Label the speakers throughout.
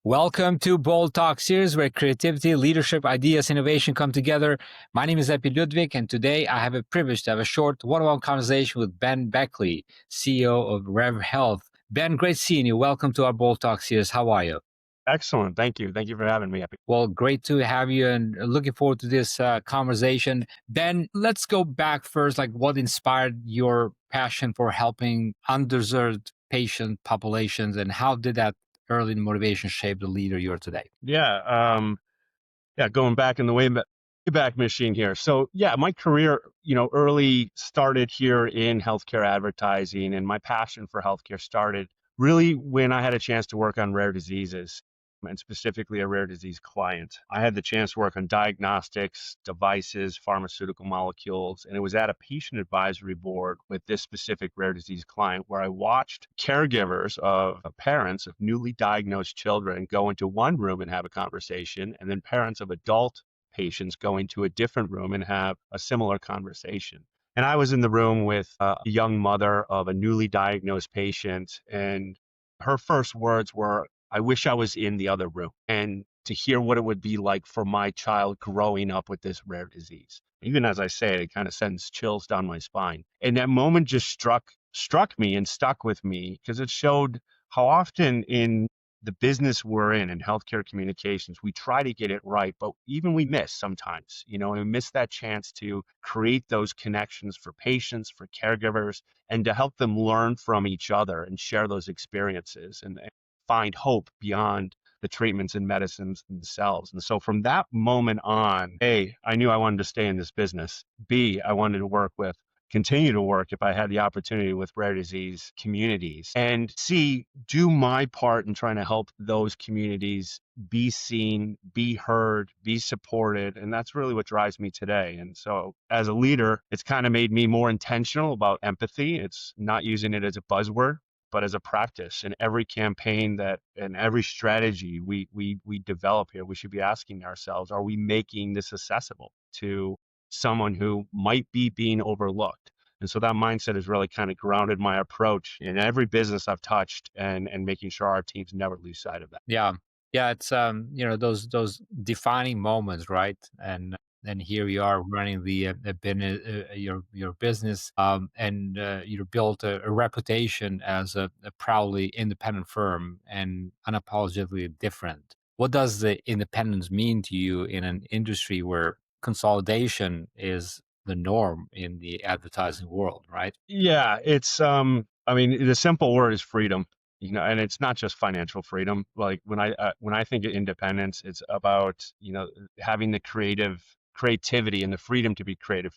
Speaker 1: Welcome to Bold Talk series where creativity, leadership, ideas, innovation come together. My name is Epi Ludvik, and today I have a privilege to have a short one-on-one conversation with Ben Beckley, CEO of RevHealth. Ben, great seeing you. Welcome to our Bold Talk series. How are you?
Speaker 2: Excellent. Thank you. Thank you for having me, Epi.
Speaker 1: Well, great to have you and looking forward to this conversation. Ben, let's go back first. Like, what inspired your passion for helping underserved patient populations, and how did that early motivation shape the leader you are today?
Speaker 2: Going back in the Wayback Machine here. So my career, early started here in healthcare advertising, and my passion for healthcare started really when I had a chance to work on rare diseases, and specifically a rare disease client. I had the chance to work on diagnostics, devices, pharmaceutical molecules, and it was at a patient advisory board with this specific rare disease client where I watched caregivers of parents of newly diagnosed children go into one room and have a conversation, and then parents of adult patients go into a different room and have a similar conversation. And I was in the room with a young mother of a newly diagnosed patient, and her first words were, "I wish I was in the other room," and to hear what it would be like for my child growing up with this rare disease. Even as I say it, it kind of sends chills down my spine. And that moment just struck me and stuck with me because it showed how often in the business we're in healthcare communications, we try to get it right, but even we miss sometimes, and we miss that chance to create those connections for patients, for caregivers, and to help them learn from each other and share those experiences and find hope beyond the treatments and medicines themselves. And so from that moment on, A, I knew I wanted to stay in this business. B, I wanted to continue to work if I had the opportunity with rare disease communities. And C, do my part in trying to help those communities be seen, be heard, be supported. And that's really what drives me today. And so as a leader, it's kind of made me more intentional about empathy. It's not using it as a buzzword, but as a practice. In every campaign and every strategy we develop here, we should be asking ourselves, are we making this accessible to someone who might be being overlooked? And so that mindset has really kind of grounded my approach in every business I've touched and making sure our teams never lose sight of that.
Speaker 1: Yeah. It's those defining moments, right? And here you are running your business, and you built a reputation as a proudly independent firm and unapologetically different. What does the independence mean to you in an industry where consolidation is the norm in the advertising world, right?
Speaker 2: Yeah, it's the simple word is freedom. And it's not just financial freedom. Like when I think of independence, it's about, having the creativity and the freedom to be creative,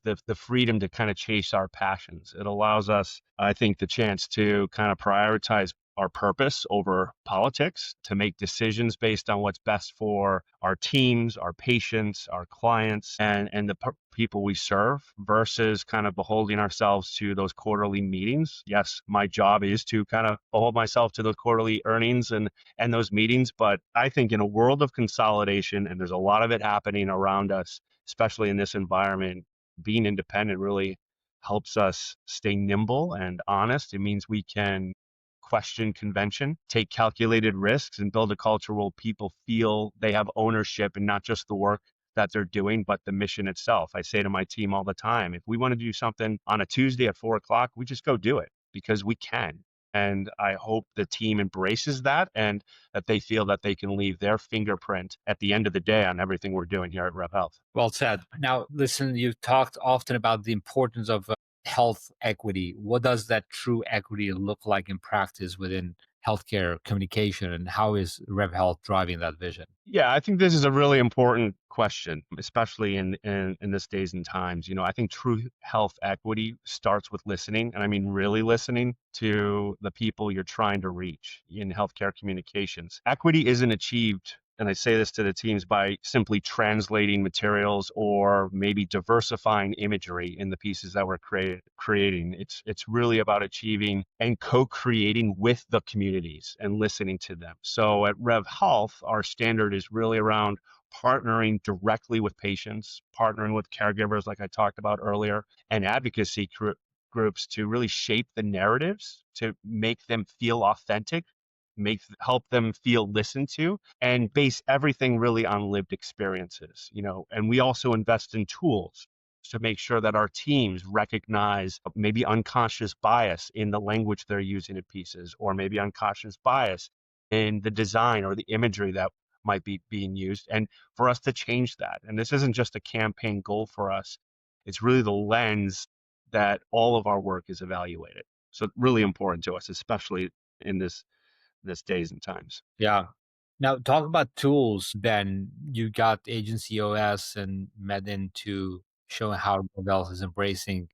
Speaker 2: the freedom to kind of chase our passions. It allows us, I think, the chance to kind of prioritize our purpose over politics, to make decisions based on what's best for our teams, our patients, our clients, and the people we serve, versus kind of beholding ourselves to those quarterly meetings. Yes, my job is to kind of behold myself to those quarterly earnings and those meetings. But I think in a world of consolidation, and there's a lot of it happening around us, especially in this environment, being independent really helps us stay nimble and honest. It means we can question convention, take calculated risks, and build a culture where people feel they have ownership and not just the work that they're doing, but the mission itself. I say to my team all the time, if we want to do something on a Tuesday at 4 o'clock, we just go do it because we can. And I hope the team embraces that and that they feel that they can leave their fingerprint at the end of the day on everything we're doing here at RevHealth.
Speaker 1: Well said. Now, listen, you've talked often about the importance of health equity. What does that true equity look like in practice within healthcare communication, and how is RevHealth driving that vision?
Speaker 2: Yeah, I think this is a really important question, especially in this days and times. I think true health equity starts with listening, and I mean really listening to the people you're trying to reach in healthcare communications. Equity isn't achieved and I say this to the teams, by simply translating materials or maybe diversifying imagery in the pieces that we're creating. It's really about achieving and co-creating with the communities and listening to them. So at RevHealth, our standard is really around partnering directly with patients, partnering with caregivers, like I talked about earlier, and advocacy groups to really shape the narratives to make them feel authentic, help them feel listened to, and base everything really on lived experiences. And we also invest in tools to make sure that our teams recognize maybe unconscious bias in the language they're using in pieces, or maybe unconscious bias in the design or the imagery that might be being used, and for us to change that. And this isn't just a campaign goal for us, it's really the lens that all of our work is evaluated. So really important to us, especially in this days and times.
Speaker 1: Yeah. Now, talk about tools, Ben. You got Agency OS and Med into showing how RevHealth is embracing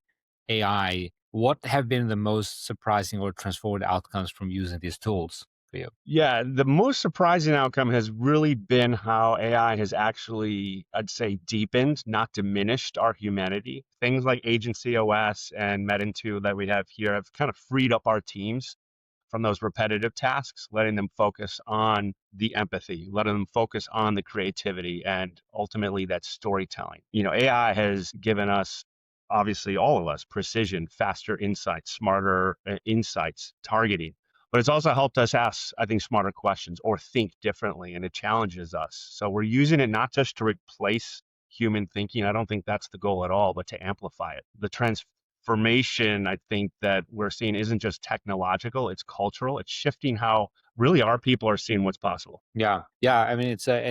Speaker 1: AI. What have been the most surprising or transformative outcomes from using these tools for you?
Speaker 2: Yeah, the most surprising outcome has really been how AI has actually, I'd say, deepened, not diminished our humanity. Things like Agency OS and Med2 that we have here have kind of freed up our teams from those repetitive tasks, letting them focus on the empathy, letting them focus on the creativity, and ultimately that storytelling. AI has given us, obviously, all of us, precision, faster insights, smarter insights, targeting. But it's also helped us ask, I think, smarter questions or think differently, and it challenges us. So we're using it not just to replace human thinking. I don't think that's the goal at all, but to amplify it. The transformation, I think, that we're seeing isn't just technological, it's cultural. It's shifting how really our people are seeing what's possible.
Speaker 1: Yeah, yeah. I mean, it's a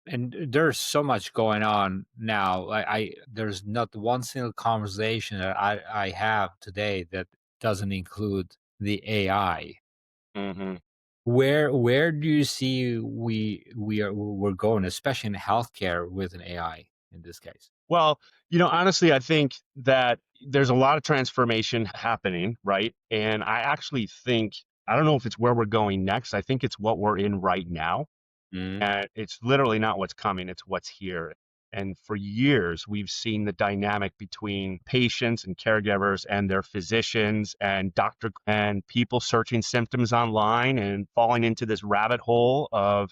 Speaker 1: and there's so much going on now. I there's not one single conversation that I have today that doesn't include the AI.
Speaker 2: Hmm.
Speaker 1: Where do you see we're going, especially in healthcare with an AI in this case?
Speaker 2: Well, honestly, I think that there's a lot of transformation happening, right? And I actually think, I don't know if it's where we're going next. I think it's what we're in right now.
Speaker 1: Mm,
Speaker 2: And it's literally not what's coming, it's what's here. And for years, we've seen the dynamic between patients and caregivers and their physicians and doctor and people searching symptoms online and falling into this rabbit hole of,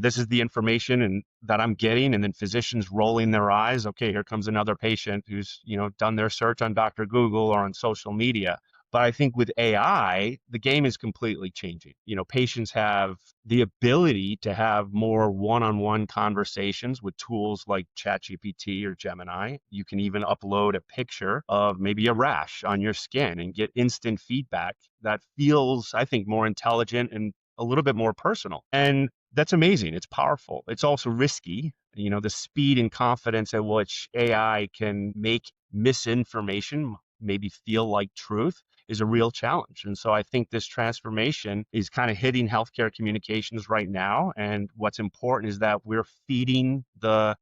Speaker 2: this is the information and that I'm getting, and then physicians rolling their eyes. Okay, here comes another patient who's, done their search on Dr. Google or on social media. But I think with AI, the game is completely changing. Patients have the ability to have more one-on-one conversations with tools like ChatGPT or Gemini. You can even upload a picture of maybe a rash on your skin and get instant feedback that feels, I think, more intelligent and a little bit more personal. And that's amazing. It's powerful. It's also risky. The speed and confidence at which AI can make misinformation maybe feel like truth is a real challenge. And so I think this transformation is kind of hitting healthcare communications right now. And what's important is that we're feeding the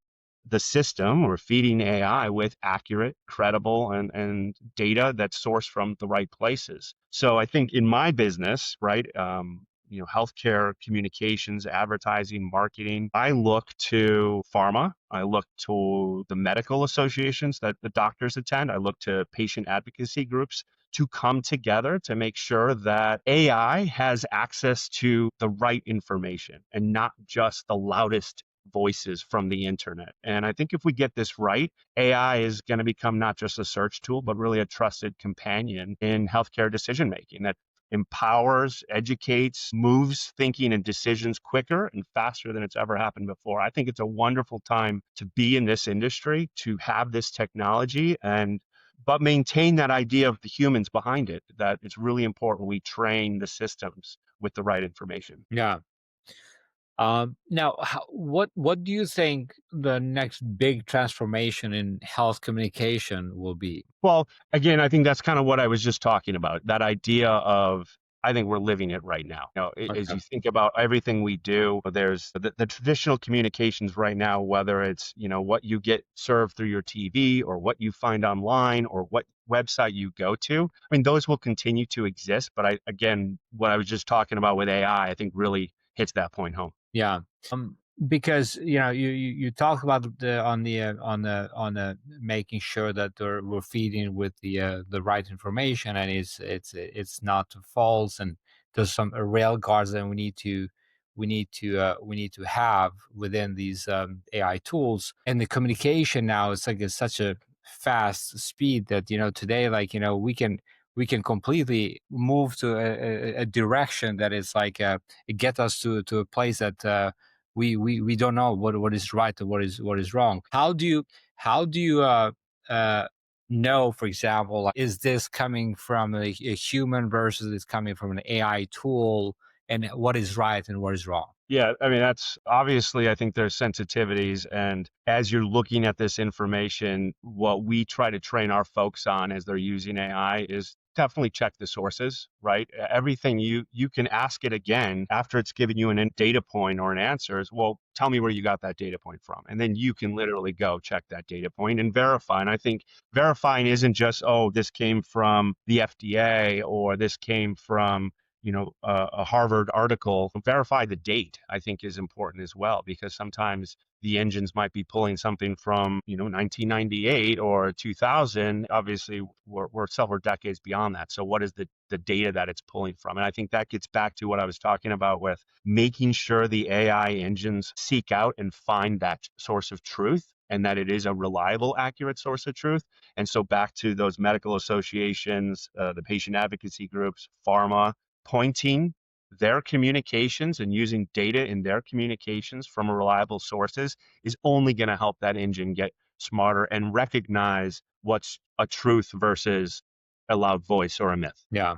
Speaker 2: system, we're feeding AI with accurate, credible, and data that's sourced from the right places. So I think in my business, right, healthcare communications, advertising, marketing, I look to pharma, I look to the medical associations that the doctors attend, I look to patient advocacy groups to come together to make sure that AI has access to the right information and not just the loudest voices from the internet. And I think if we get this right, AI is going to become not just a search tool, but really a trusted companion in healthcare decision making that empowers, educates, moves thinking and decisions quicker and faster than it's ever happened before. I think it's a wonderful time to be in this industry, to have this technology, and but maintain that idea of the humans behind it, that it's really important we train the systems with the right information.
Speaker 1: yeah. Now, what do you think the next big transformation in health communication will be?
Speaker 2: Well, again, I think that's kind of what I was just talking about. That idea of, I think we're living it right now. As
Speaker 1: Okay.
Speaker 2: you think about everything we do, there's the traditional communications right now, whether it's, what you get served through your TV or what you find online or what website you go to. I mean, those will continue to exist. But again, what I was just talking about with AI, I think really hits that point home.
Speaker 1: Yeah. because you talk about the on the making sure that we're feeding with the right information, and it's not false, and there's some rail guards that we need to have within these AI tools. And the communication now, it's like it's such a fast speed that today, like we can completely move to a direction that is like it get us to a place that we don't know what is right or what is wrong. How do you uh, know, for example, like, is this coming from a human versus it's coming from an AI tool, and what is right and what is wrong?
Speaker 2: Yeah, I mean, that's obviously, I think there's sensitivities. And as you're looking at this information, what we try to train our folks on as they're using AI is definitely check the sources, right? Everything you can ask it again after it's given you data point or an answer is, well, tell me where you got that data point from. And then you can literally go check that data point and verify. And I think verifying isn't just, oh, this came from the FDA or this came from a Harvard article. Verify the date, I think, is important as well, because sometimes the engines might be pulling something from 1998 or 2000. Obviously, we're several decades beyond that. So what is the data that it's pulling from? And I think that gets back to what I was talking about with making sure the AI engines seek out and find that source of truth, and that it is a reliable, accurate source of truth. And so back to those medical associations, the patient advocacy groups, pharma, pointing their communications and using data in their communications from reliable sources is only going to help that engine get smarter and recognize what's a truth versus a loud voice or a myth.
Speaker 1: Yeah.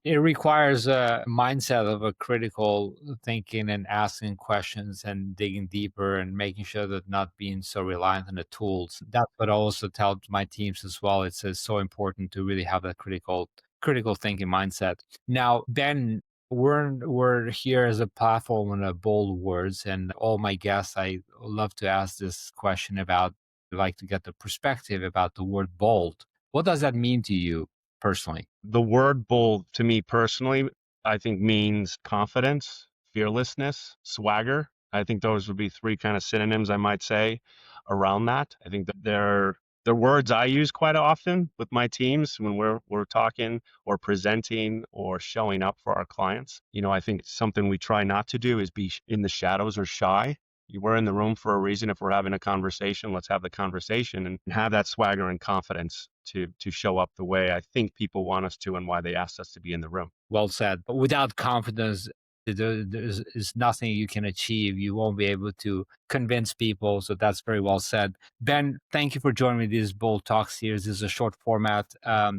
Speaker 1: It requires a mindset of a critical thinking and asking questions and digging deeper and making sure that not being so reliant on the tools. That's what I also tell my teams as well. It's so important to really have that critical thinking mindset. Now, Ben, we're here as a platform on a bold words, and all my guests, I love to ask this question about. I like to get the perspective about the word bold. What does that mean to you personally?
Speaker 2: The word bold to me personally, I think means confidence, fearlessness, swagger. I think those would be three kind of synonyms I might say around that. I think that they're words I use quite often with my teams when we're talking or presenting or showing up for our clients. I think something we try not to do is be in the shadows or shy. We're in the room for a reason. If we're having a conversation, let's have the conversation and have that swagger and confidence to show up the way I think people want us to and why they asked us to be in the room.
Speaker 1: Well said. But without confidence, is nothing you can achieve. You won't be able to convince people. So that's very well said. Ben, thank you for joining me this Bold Talk series. This is a short format.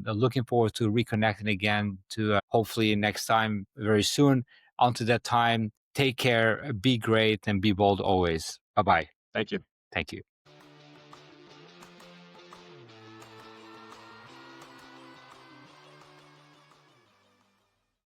Speaker 1: Looking forward to reconnecting again to hopefully next time very soon. Until that time, take care, be great, and be bold always. Bye bye.
Speaker 2: Thank you.
Speaker 1: Thank you.